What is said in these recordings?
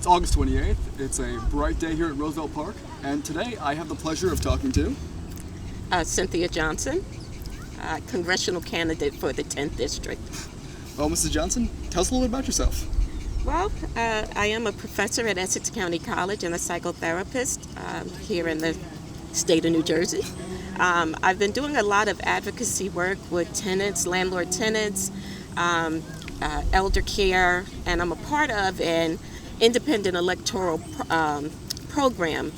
August 28th. It's a bright day here at Roosevelt Park, and today I have the pleasure of talking to Cynthia Johnson, congressional candidate for the 10th District. Well, Mrs. Johnson, tell us a little bit about yourself. Well, I am a professor at Essex County College and a psychotherapist here in the state of New Jersey. I've been doing a lot of advocacy work with tenants, landlord tenants, elder care, and I'm a part of an independent electoral program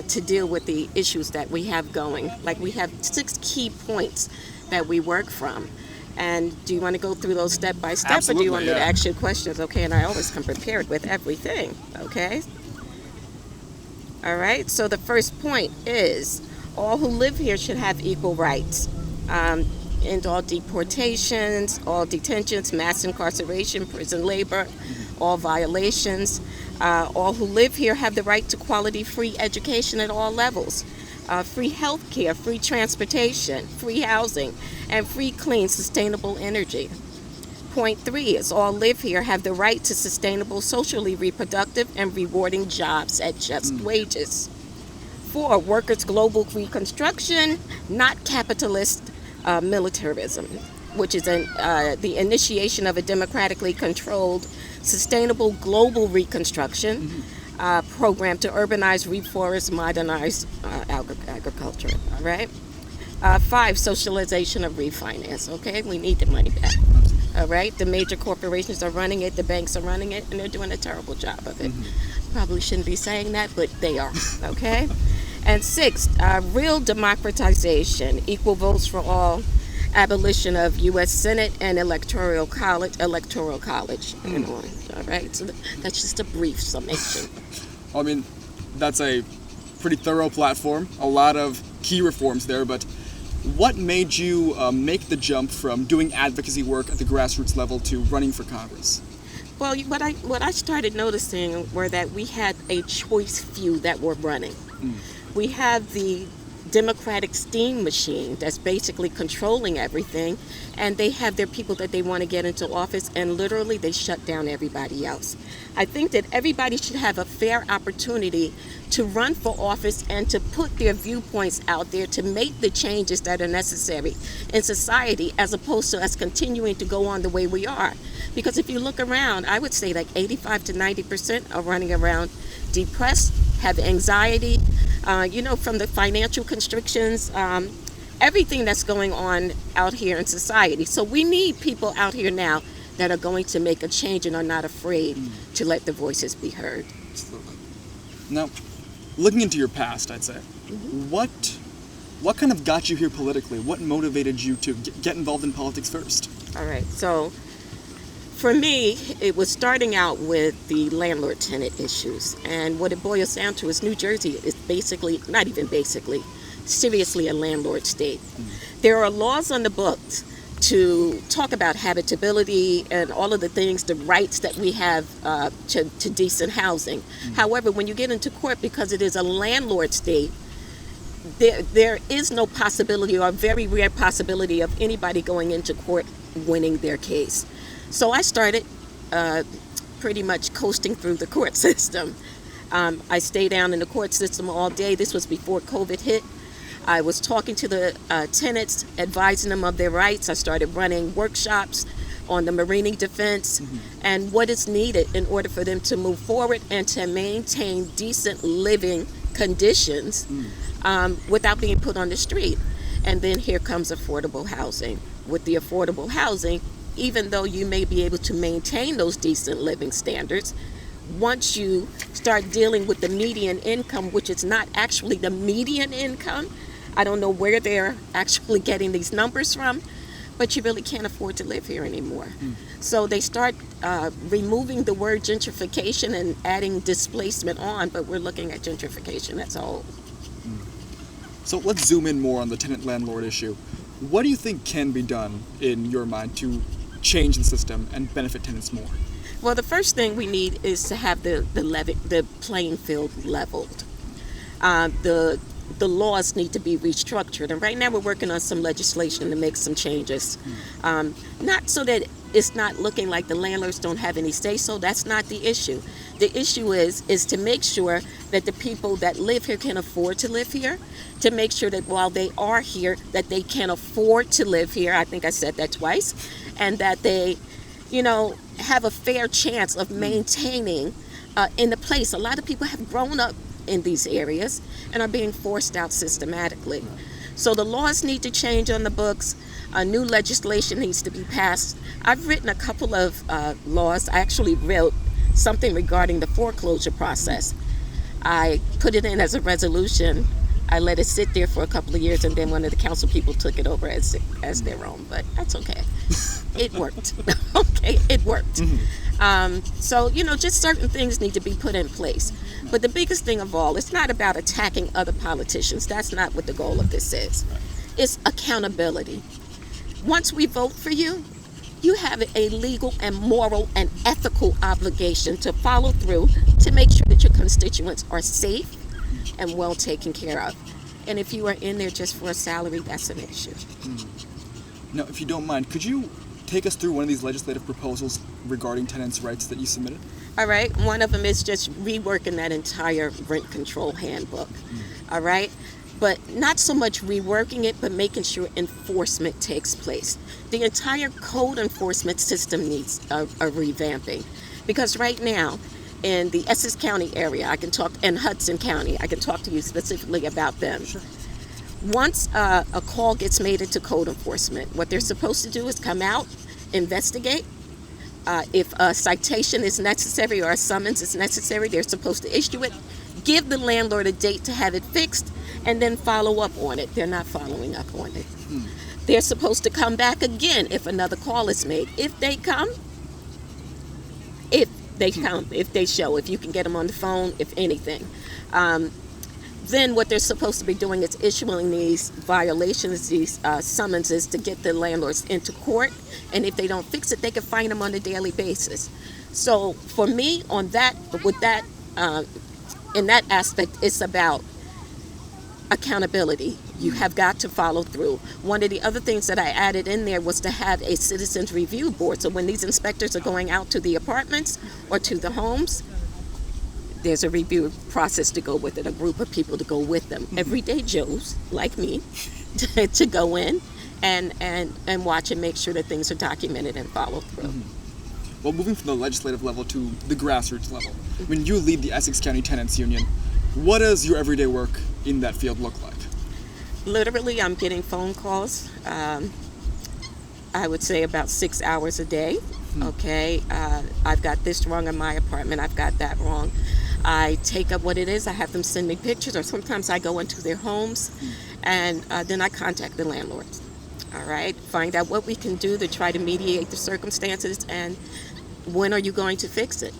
to deal with the issues that we have going. Like, we have 6 key points that we work from. And do you want to go through those step by step? Absolutely, or do you want me yeah. to ask you questions? Okay, and I always come prepared with everything, okay? All right, so the first point is all who live here should have equal rights. End all deportations, all detentions, mass incarceration, prison labor, all violations. All who live here have the right to quality free education at all levels. Free health care, free transportation, free housing, and free, clean, sustainable energy. Point 3 is all live here have the right to sustainable, socially reproductive, and rewarding jobs at just wages. 4, workers' global reconstruction, not capitalist militarism, which is the initiation of a democratically controlled, sustainable global reconstruction program to urbanize, reforest, modernize agriculture. All right. 5, socialization of refinance. Okay, we need the money back. All right. The major corporations are running it, the banks are running it, and they're doing a terrible job of it. Probably shouldn't be saying that, but they are. Okay. And 6, real democratization, equal votes for all, abolition of U.S. Senate and electoral college, and on. All right, so that's just a brief summation. I mean, that's a pretty thorough platform, a lot of key reforms there, but what made you make the jump from doing advocacy work at the grassroots level to running for Congress? Well, what I started noticing were that we had a choice few that were running. We have the Democratic steam machine that's basically controlling everything, and they have their people that they want to get into office, and literally they shut down everybody else. I think that everybody should have a fair opportunity to run for office and to put their viewpoints out there to make the changes that are necessary in society, as opposed to us continuing to go on the way we are. Because if you look around, I would say like 85 to 90% are running around depressed, have anxiety, from the financial constrictions, everything that's going on out here in society. So we need people out here now that are going to make a change and are not afraid to let their voices be heard. Absolutely. Now, looking into your past, I'd say, what kind of got you here politically? What motivated you to get involved in politics first? All right, so for me, it was starting out with the landlord-tenant issues. And what it boils down to is New Jersey is basically, not even basically, seriously a landlord state. There are laws on the books to talk about habitability and all of the things, the rights that we have to decent housing. However, when you get into court, because it is a landlord state, there is no possibility, or a very rare possibility, of anybody going into court winning their case. So I started pretty much coasting through the court system. I stayed down in the court system all day. This was before COVID hit. I was talking to the tenants, advising them of their rights. I started running workshops on the marine defense and what is needed in order for them to move forward and to maintain decent living conditions without being put on the street. And then here comes affordable housing. With the affordable housing, even though you may be able to maintain those decent living standards, once you start dealing with the median income, which is not actually the median income, I don't know where they're actually getting these numbers from, but you really can't afford to live here anymore. So they start removing the word gentrification and adding displacement on, but we're looking at gentrification as a whole. So let's zoom in more on the tenant-landlord issue. What do you think can be done, in your mind, to change the system and benefit tenants more? Well, the first thing we need is to have the playing field leveled. The laws need to be restructured, and right now we're working on some legislation to make some changes. Not so that it's not looking like the landlords don't have any say so. That's not the issue. The issue is to make sure that the people that live here can afford to live here, to make sure that while they are here, that they can afford to live here. I think I said that twice. And that they, have a fair chance of maintaining in the place. A lot of people have grown up in these areas and are being forced out systematically. So the laws need to change on the books. New legislation needs to be passed. I've written a couple of laws. I actually wrote something regarding the foreclosure process. I put it in as a resolution. I let it sit there for a couple of years, and then one of the council people took it over as their own. But that's okay. It worked. Okay, it worked. So, just certain things need to be put in place. But the biggest thing of all, it's not about attacking other politicians. That's not what the goal of this is. It's accountability. Once we vote for you, you have a legal and moral and ethical obligation to follow through to make sure that your constituents are safe and well taken care of. And if you are in there just for a salary, that's an issue. Now, if you don't mind, could you take us through one of these legislative proposals regarding tenants' rights that you submitted? All right. One of them is just reworking that entire rent control handbook. All right. But not so much reworking it, but making sure enforcement takes place. The entire code enforcement system needs a revamping. Because right now, in the Essex County area, and Hudson County, I can talk to you specifically about them. Sure. Once a call gets made into code enforcement, what they're supposed to do is come out, investigate. If a citation is necessary or a summons is necessary, they're supposed to issue it, give the landlord a date to have it fixed, and then follow up on it. They're not following up on it. They're supposed to come back again if another call is made. If they show, if you can get them on the phone, if anything. Then what they're supposed to be doing is issuing these violations, these summonses to get the landlords into court. And if they don't fix it, they can fine them on a daily basis. So for me, in that aspect, it's about accountability. You have got to follow through. One of the other things that I added in there was to have a citizens review board. So when these inspectors are going out to the apartments or to the homes, there's a review process to go with it, a group of people to go with them. Everyday Joes, like me, to go in and watch and make sure that things are documented and followed through. Well, moving from the legislative level to the grassroots level, when you lead the Essex County Tenants Union, what does your everyday work in that field look like? Literally, I'm getting phone calls, I would say about 6 hours a day. Okay, I've got this wrong in my apartment, I've got that wrong. I take up what it is, I have them send me pictures, or sometimes I go into their homes, and then I contact the landlords. All right, find out what we can do to try to mediate the circumstances, and when are you going to fix it?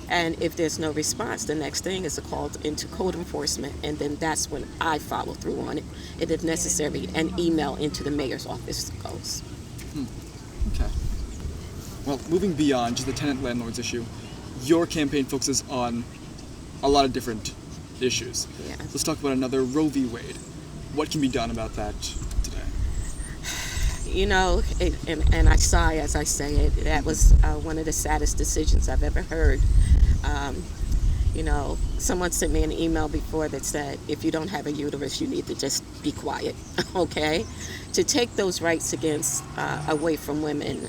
And if there's no response, the next thing is a call into code enforcement, and then that's when I follow through on it. And if necessary, an email into the mayor's office goes. Okay. Well, moving beyond just the tenant-landlords issue, your campaign focuses on a lot of different issues. Yeah. Let's talk about another Roe v. Wade. What can be done about that today? And I sigh as I say it. That was one of the saddest decisions I've ever heard. Someone sent me an email before that said, if you don't have a uterus, you need to just be quiet, okay? To take those rights away from women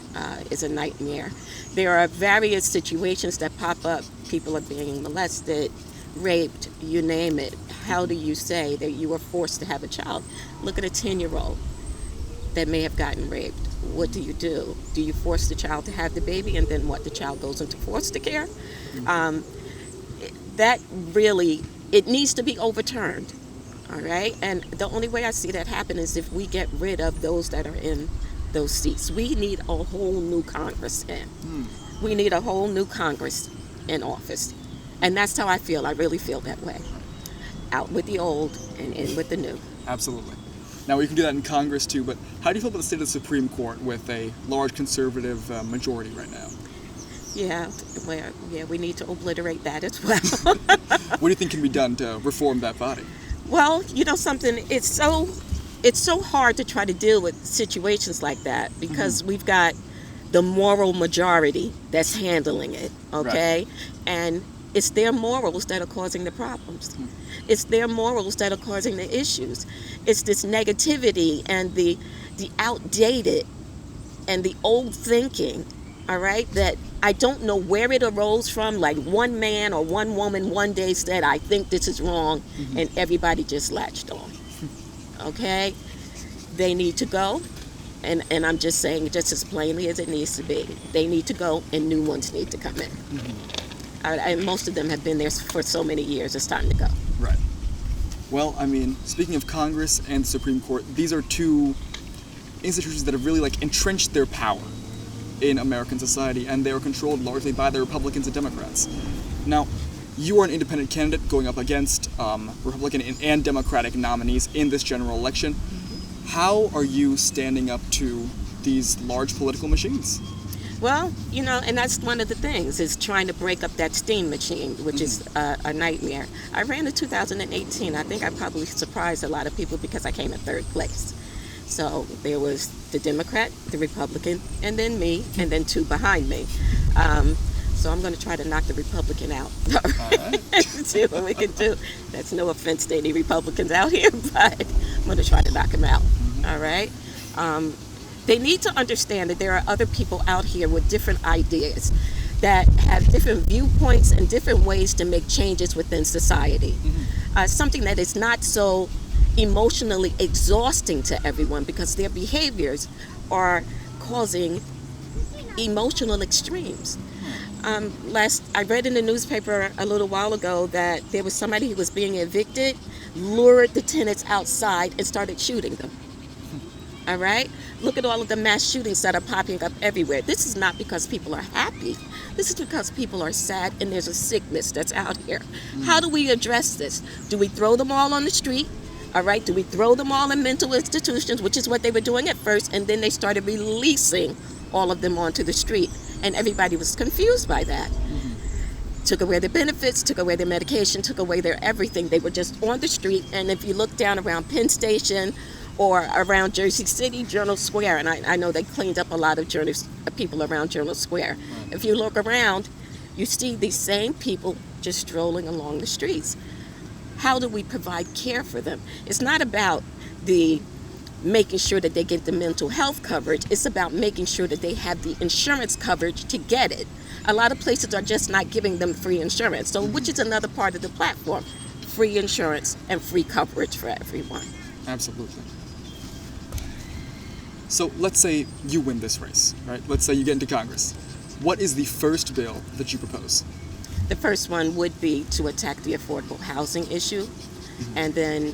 is a nightmare. There are various situations that pop up. People are being molested, raped, you name it. How do you say that you were forced to have a child? Look at a 10-year-old that may have gotten raped. What do? Do you force the child to have the baby, and then what? The child goes into foster care? That really, it needs to be overturned, all right? And the only way I see that happen is if we get rid of those that are in those seats. We need a whole new Congress in. We need a whole new Congress in office. And that's how I feel. I really feel that way. Out with the old and in with the new. Absolutely. Now, we can do that in Congress, too, but how do you feel about the state of the Supreme Court with a large conservative majority right now? Yeah, we need to obliterate that as well. What do you think can be done to reform that body? Well, something, it's so hard to try to deal with situations like that because we've got the moral majority that's handling it, okay? And it's their morals that are causing the problems. It's their morals that are causing the issues. It's this negativity and the outdated and the old thinking, all right, that I don't know where it arose from. Like one man or one woman one day said, I think this is wrong, and everybody just latched on. Okay? They need to go, and I'm just saying just as plainly as it needs to be. They need to go, and new ones need to come in. And most of them have been there for so many years. It's time to go. Right. Well, I mean, speaking of Congress and the Supreme Court, these are two institutions that have really like entrenched their power in American society, and they are controlled largely by the Republicans and Democrats. Now, you are an independent candidate going up against Republican and Democratic nominees in this general election. How are you standing up to these large political machines? Well, you know, and that's one of the things, is trying to break up that steam machine, which is a nightmare. I ran in 2018. I think I probably surprised a lot of people because I came in third place. So there was the Democrat, the Republican, and then me, and then two behind me. So I'm going to try to knock the Republican out. See what we can do. That's no offense to any Republicans out here, but I'm going to try to knock him out. All right? They need to understand that there are other people out here with different ideas that have different viewpoints and different ways to make changes within society. Something that is not so emotionally exhausting to everyone, because their behaviors are causing emotional extremes. I read in the newspaper a little while ago that there was somebody who was being evicted, lured the tenants outside and started shooting them. All right? Look at all of the mass shootings that are popping up everywhere. This is not because people are happy. This is because people are sad and there's a sickness that's out here. How do we address this? Do we throw them all on the street? All right, do we throw them all in mental institutions, which is what they were doing at first, and then they started releasing all of them onto the street, and everybody was confused by that. Took away their benefits, took away their medication, took away their everything. They were just on the street, and if you look down around Penn Station or around Jersey City, Journal Square, and I know they cleaned up a lot of people around Journal Square. If you look around, you see these same people just strolling along the streets. How do we provide care for them? It's not about making sure that they get the mental health coverage. It's about making sure that they have the insurance coverage to get it. A lot of places are just not giving them free insurance, so which is another part of the platform. Free insurance and free coverage for everyone. Absolutely. So let's say you win this race, right? Let's say you get into Congress. What is the first bill that you propose? The first one would be to attack the affordable housing issue, and then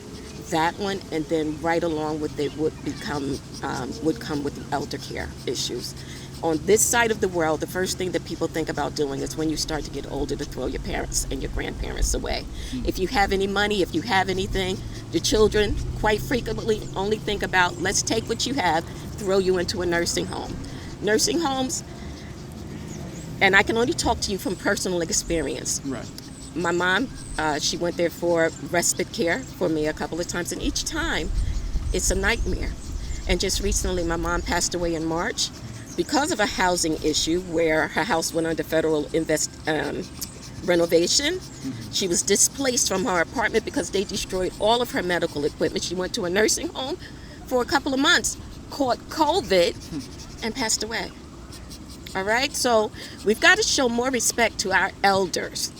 that one, and then right along with it would come with the elder care issues. On this side of the world, the first thing that people think about doing is when you start to get older to throw your parents and your grandparents away. If you have any money, if you have anything, the children quite frequently only think about, let's take what you have, throw you into a nursing home. Nursing homes, and I can only talk to you from personal experience. Right. My mom, she went there for respite care for me a couple of times, and each time it's a nightmare. And just recently, my mom passed away in March because of a housing issue where her house went under federal renovation. She was displaced from her apartment because they destroyed all of her medical equipment. She went to a nursing home for a couple of months, caught COVID, and passed away. All right, so we've got to show more respect to our elders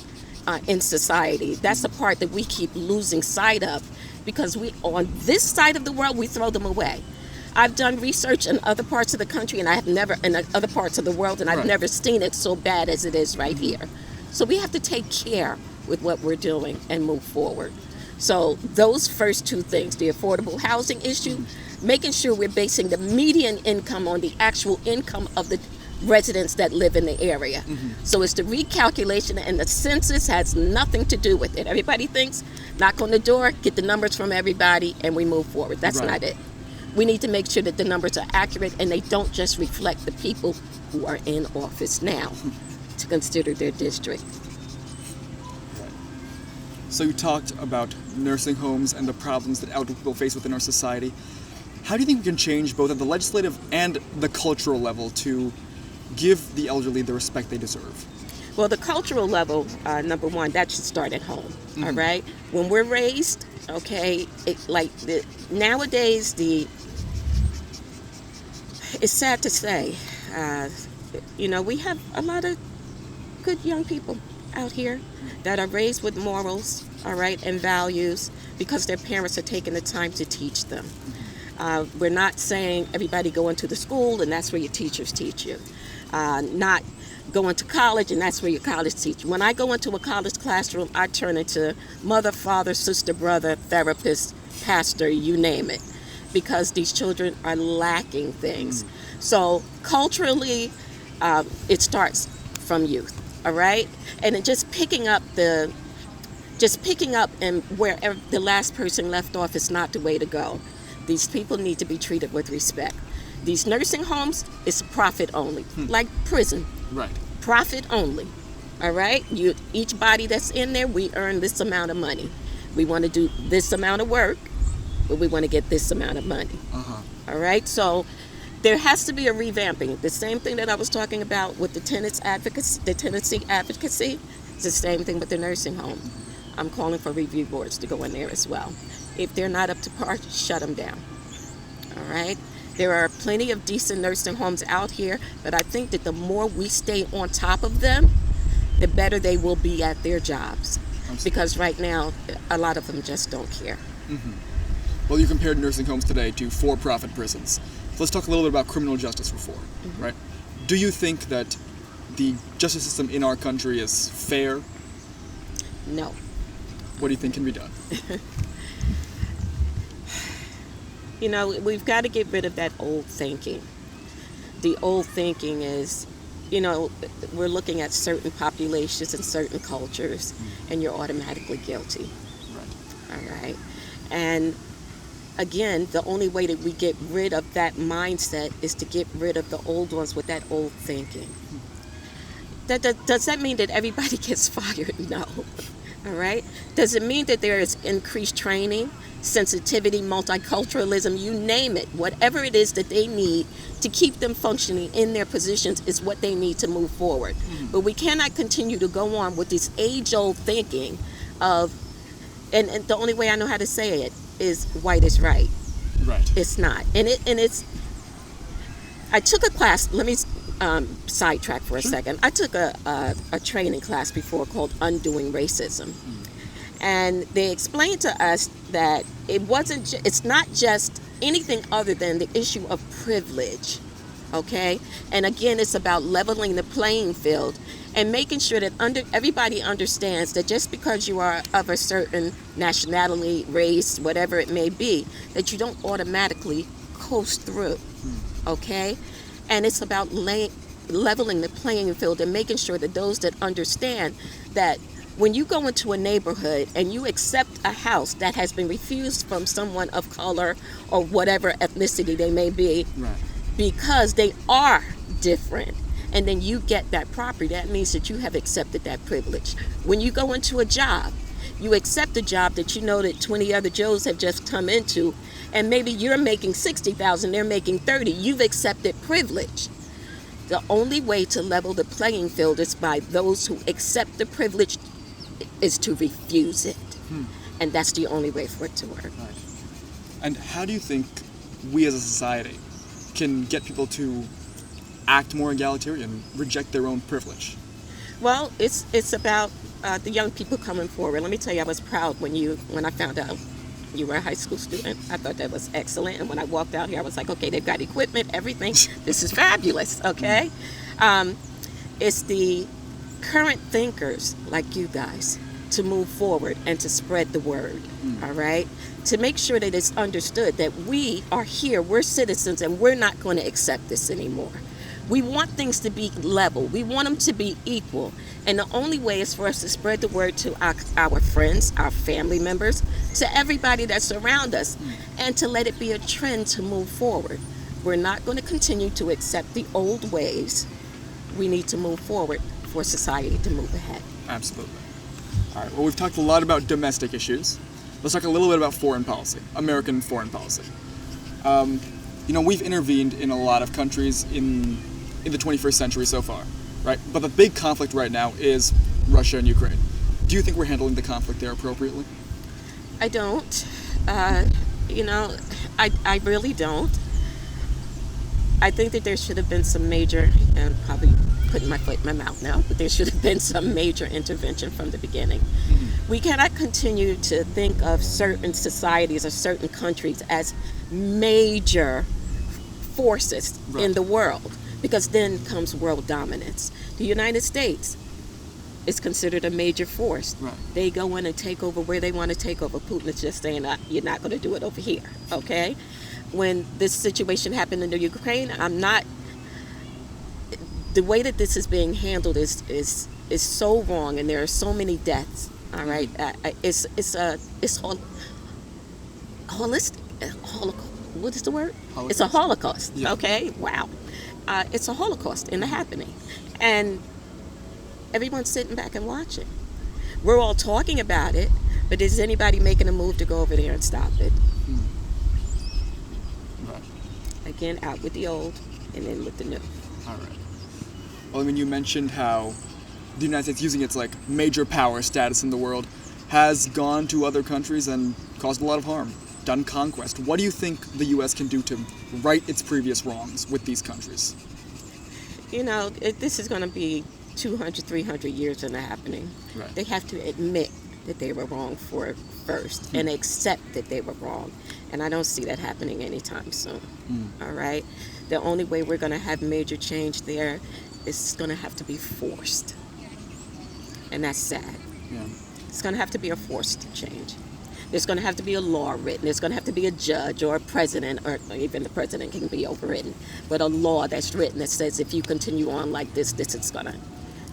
in society. That's the part that we keep losing sight of, because on this side of the world, we throw them away. I've done research in other parts of the country, and in other parts of the world, and I've never seen it so bad as it is right here. So we have to take care with what we're doing and move forward. So those first two things, the affordable housing issue, making sure we're basing the median income on the actual income of the residents that live in the area. So it's the recalculation, and the census has nothing to do with it. Everybody thinks, knock on the door, get the numbers from everybody, and we move forward. That's not it. We need to make sure that the numbers are accurate and they don't just reflect the people who are in office now to consider their district. So you talked about nursing homes and the problems that elderly people face within our society. How do you think we can change both at the legislative and the cultural level to give the elderly the respect they deserve? Well, the cultural level, number one, that should start at home. All right, when we're raised, okay, nowadays it's sad to say, we have a lot of good young people out here that are raised with morals, all right, and values because their parents are taking the time to teach them. We're not saying everybody go into the school and that's where your teachers teach you. Not going to college and that's where your college teach you. When I go into a college classroom, I turn into mother, father, sister, brother, therapist, pastor, you name it, because these children are lacking things. So culturally, it starts from youth, all right? And it just picking up and wherever the last person left off is not the way to go. These people need to be treated with respect. These nursing homes is profit only, like prison. Right. Profit only, all right? Each body that's in there, we earn this amount of money. We want to do this amount of work, but we want to get this amount of money. All right? So there has to be a revamping. The same thing that I was talking about with the tenancy advocacy, it's the same thing with the nursing home. I'm calling for review boards to go in there as well. If they're not up to par, shut them down. All right? There are plenty of decent nursing homes out here, but I think that the more we stay on top of them, the better they will be at their jobs. Absolutely. Because right now, a lot of them just don't care. Well, you compared nursing homes today to for-profit prisons. So let's talk a little bit about criminal justice reform, right? Do you think that the justice system in our country is fair? No. What do you think can be done? We've got to get rid of that old thinking. The old thinking is, we're looking at certain populations and certain cultures, and you're automatically guilty. Right. All right? And again, the only way that we get rid of that mindset is to get rid of the old ones with that old thinking. Does that mean that everybody gets fired? No. All right? Does it mean that there is increased training, sensitivity, multiculturalism, you name it? Whatever it is that they need to keep them functioning in their positions is what they need to move forward. But we cannot continue to go on with this age-old thinking of, and the only way I know how to say it is white is right. Right. It's not. I took a class, let me sidetrack for a second. I took a training class before called Undoing Racism. And they explained to us that it's not just anything other than the issue of privilege, okay? And again, it's about leveling the playing field and making sure that everybody understands that just because you are of a certain nationality, race, whatever it may be, that you don't automatically coast through, okay? And it's about leveling the playing field and making sure that those that understand that when you go into a neighborhood and you accept a house that has been refused from someone of color or whatever ethnicity they may be, right, because they are different, and then you get that property, that means that you have accepted that privilege. When you go into a job, you accept a job that you know that 20 other Joes have just come into, and maybe you're making $60,000, they're making $30,000. You've accepted privilege. The only way to level the playing field is by those who accept the privilege is to refuse it. And that's the only way for it to work. Right. And how do you think we as a society can get people to act more egalitarian, reject their own privilege? Well, it's about the young people coming forward. Let me tell you, I was proud when I found out you were a high school student. I thought that was excellent. And when I walked out here, I was like, okay, they've got equipment, everything. This is fabulous, okay? It's the current thinkers like you guys to move forward and to spread the word, all right? To make sure that it's understood that we are here, we're citizens, and we're not going to accept this anymore. We want things to be level. We want them to be equal. And the only way is for us to spread the word to our friends, our family members, to everybody that's around us, and to let it be a trend to move forward. We're not going to continue to accept the old ways. We need to move forward for society to move ahead. Absolutely. All right, well, we've talked a lot about domestic issues. Let's talk a little bit about foreign policy, American foreign policy. We've intervened in a lot of countries in in the 21st century so far, right? But the big conflict right now is Russia and Ukraine. Do you think we're handling the conflict there appropriately? I don't. You know, I really don't. I think that there should have been some major, and probably putting my foot in my mouth now, but there should have been some major intervention from the beginning. We cannot continue to think of certain societies or certain countries as major forces in the world, because then comes world dominance. The United States is considered a major force. Right. They go in and take over where they want to take over. Putin is just saying, you're not going to do it over here, okay? When this situation happened in the Ukraine, the way that this is being handled is so wrong, and there are so many deaths. All right, it's holistic. What is the word? Holocaust. It's a Holocaust. Yeah. Okay, wow, it's a Holocaust in the happening, and everyone's sitting back and watching. We're all talking about it, but is anybody making a move to go over there and stop it? Right. Again, out with the old and in with the new. All right. Well, I mean, you mentioned how the United States, using its like major power status in the world, has gone to other countries and caused a lot of harm, done conquest. What do you think the U.S. can do to right its previous wrongs with these countries? You know, this is going to be 200, 300 years in the happening. Right. They have to admit that they were wrong first and accept that they were wrong. And I don't see that happening anytime soon. All right? The only way we're going to have major change there is going to have to be forced. And that's sad. Yeah. It's going to have to be a forced change. There's going to have to be a law written. There's going to have to be a judge or a president, or even the president can be overridden, but a law that's written that says if you continue on like this is going to,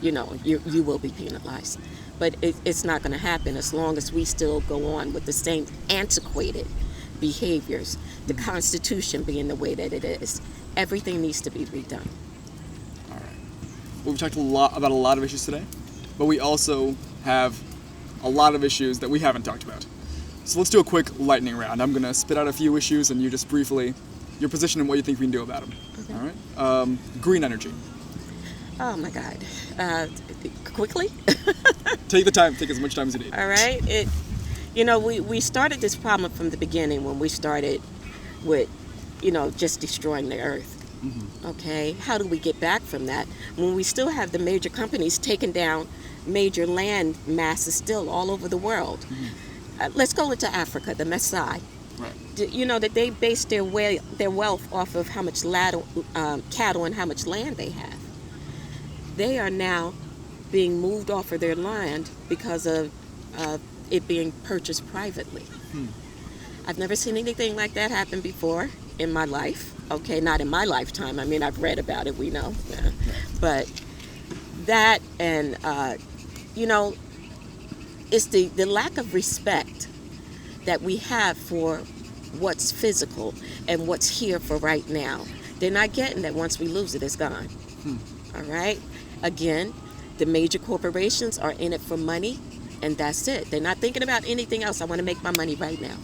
you will be penalized. But it's not going to happen as long as we still go on with the same antiquated behaviors, the Constitution being the way that it is. Everything needs to be redone. All right. Well, we've talked about a lot of issues today, but we also have a lot of issues that we haven't talked about. So let's do a quick lightning round. I'm going to spit out a few issues and you just briefly, your position and what you think we can do about them. Okay. All right? Green energy. Oh my God. Quickly? Take the time, take as much time as you need. All right. We started this problem from the beginning when we started with, just destroying the earth. Okay. How do we get back from that when we still have the major companies taking down major land masses still all over the world? Let's go into Africa, the Maasai. Right. You know that they base their wealth off of how much cattle and how much land they have. They are now being moved off of their land because of it being purchased privately. I've never seen anything like that happen before in my life. Okay, not in my lifetime. I mean, I've read about it, we know. Yeah. But that and, it's the lack of respect that we have for what's physical and what's here for right now. They're not getting that once we lose it, it's gone. All right? Again, the major corporations are in it for money, and that's it. They're not thinking about anything else. I want to make my money right now.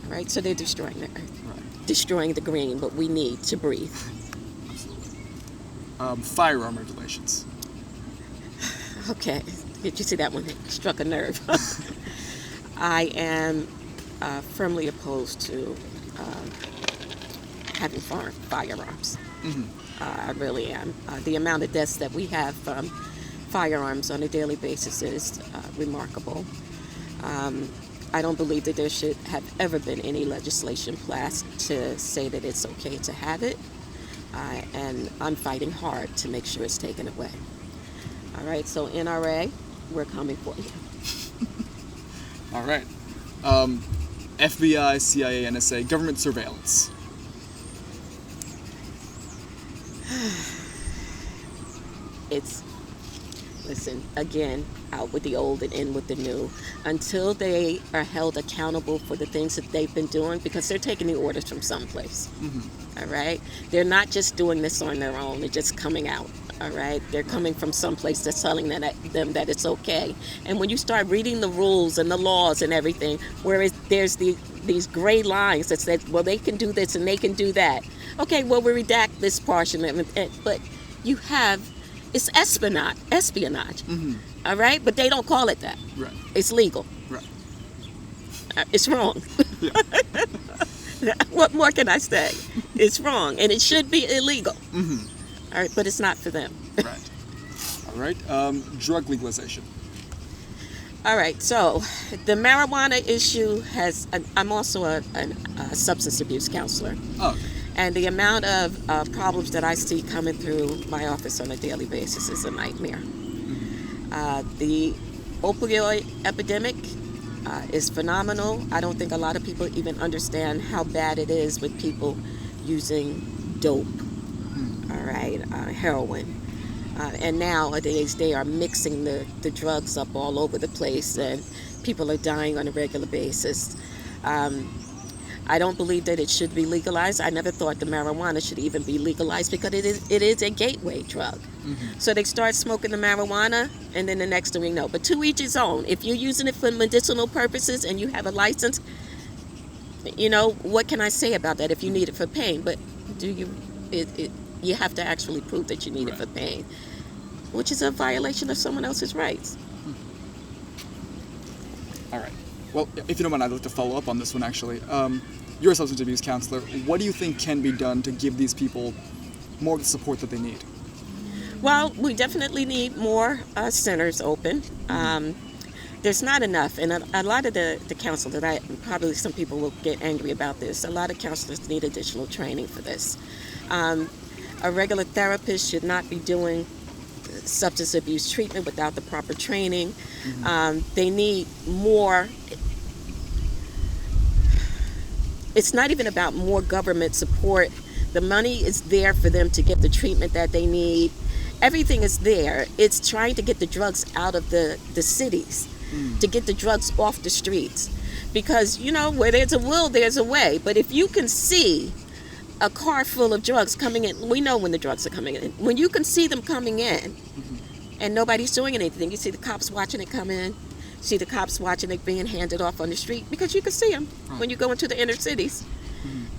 All right? So they're destroying the earth, destroying the green, what we need to breathe. Firearm regulations. Okay. Did you see that one? It struck a nerve. I am firmly opposed to having firearms. I really am. The amount of deaths that we have from firearms on a daily basis is remarkable. I don't believe that there should have ever been any legislation passed to say that it's okay to have it. And I'm fighting hard to make sure it's taken away. All right, so NRA, we're coming for you. All right. FBI, CIA, NSA, government surveillance. Listen, again, out with the old and in with the new. Until they are held accountable for the things that they've been doing, because they're taking the orders from someplace. All right? They're not just doing this on their own. They're just coming out. All right? They're coming from someplace that's telling them that it's okay. And when you start reading the rules and the laws and everything, whereas there's these gray lines that say, well, they can do this and they can do that. Okay, well, we redact this portion, but you have, it's espionage. All right? But they don't call it that. Right. It's legal. Right. It's wrong. Yeah. What more can I say? It's wrong, and it should be illegal. All right, but it's not for them. Right. All right. Drug legalization. All right, so the marijuana issue I'm also a substance abuse counselor. Oh, okay. And the amount of problems that I see coming through my office on a daily basis is a nightmare. The opioid epidemic is phenomenal. I don't think a lot of people even understand how bad it is with people using dope, all right, heroin. And nowadays they are mixing the drugs up all over the place, and people are dying on a regular basis. I don't believe that it should be legalized. I never thought the marijuana should even be legalized because it is a gateway drug. So they start smoking the marijuana, and then the next thing we know. But to each his own. If you're using it for medicinal purposes and you have a license, you know, what can I say about that if you need it for pain? But you have to actually prove that you need it for pain, which is a violation of someone else's rights. All right. Well, if you don't mind, I'd like to follow up on this one, actually. You're a substance abuse counselor. What do you think can be done to give these people more of the support that they need? Well, we definitely need more centers open. There's not enough, and a lot of the counsel that probably some people will get angry about this, a lot of counselors need additional training for this. A regular therapist should not be doing substance abuse treatment without the proper training. They need more. It's not even about more government support. The money is there for them to get the treatment that they need. Everything is there. It's trying to get the drugs out of the cities, to get the drugs off the streets. Because, you know, where there's a will, there's a way. But if you can see a car full of drugs coming in, we know when the drugs are coming in. When you can see them coming in and nobody's doing anything, you see the cops watching it come in, see the cops watching it being handed off on the street, because you can see them when you go into the inner cities.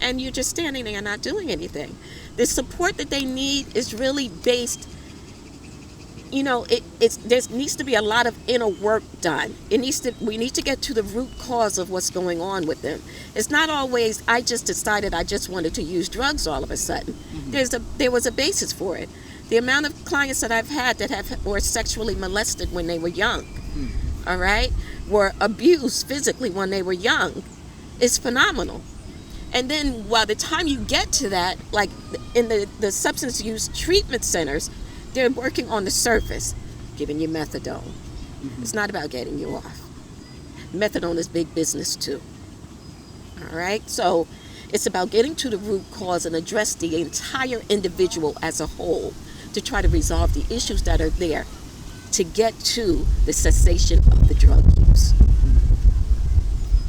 And you're just standing there and not doing anything. The support that they need is really based, you know, there needs to be a lot of inner work done. We need to get to the root cause of what's going on with them. It's not always, I just decided I just wanted to use drugs all of a sudden. There was a basis for it. The amount of clients that I've had that were sexually molested when they were young, all right, were abused physically when they were young, is phenomenal. And then by the time you get to that, like in the substance use treatment centers, they're working on the surface, giving you methadone. It's not about getting you off. Methadone is big business too. All right? So it's about getting to the root cause and address the entire individual as a whole to try to resolve the issues that are there to get to the cessation of the drug use.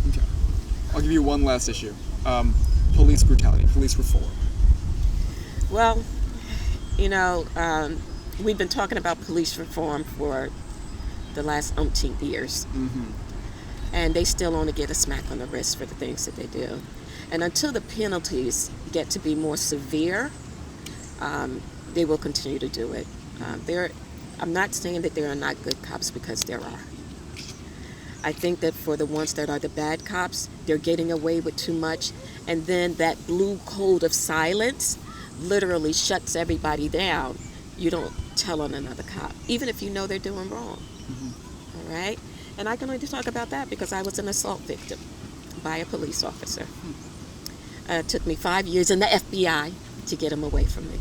Okay. I'll give you one last issue. Police brutality, police reform. Well, you know, we've been talking about police reform for the last umpteen years. And they still only get a smack on the wrist for the things that they do. And until the penalties get to be more severe, they will continue to do it. I'm not saying that there are not good cops, because there are. I think that for the ones that are the bad cops, they're getting away with too much. And then that blue code of silence literally shuts everybody down. You don't tell on another cop, even if you know they're doing wrong. All right? And I can only talk about that because I was an assault victim by a police officer. It took me 5 years in the FBI to get him away from me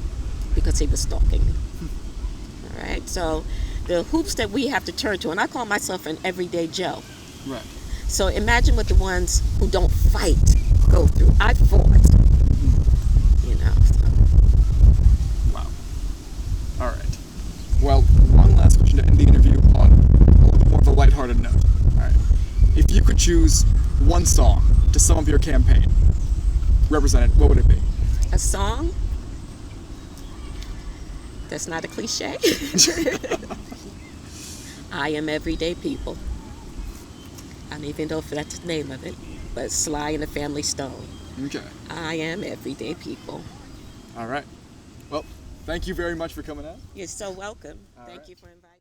because he was stalking me. All right? So the hoops that we have to turn to, and I call myself an everyday Joe. Right. So imagine what the ones who don't fight go through. I fought. You know. So. Wow. All right. Well, one last question to end the interview on a little bit more of a lighthearted note. All right. If you could choose one song to sum up your campaign, represent it, what would it be? A song? That's not a cliche. I am everyday people. I don't even know if that's the name of it, but Sly and the Family Stone. Okay. I am everyday people. All right. Well, thank you very much for coming out. You're so welcome. All Thank right. you for inviting me.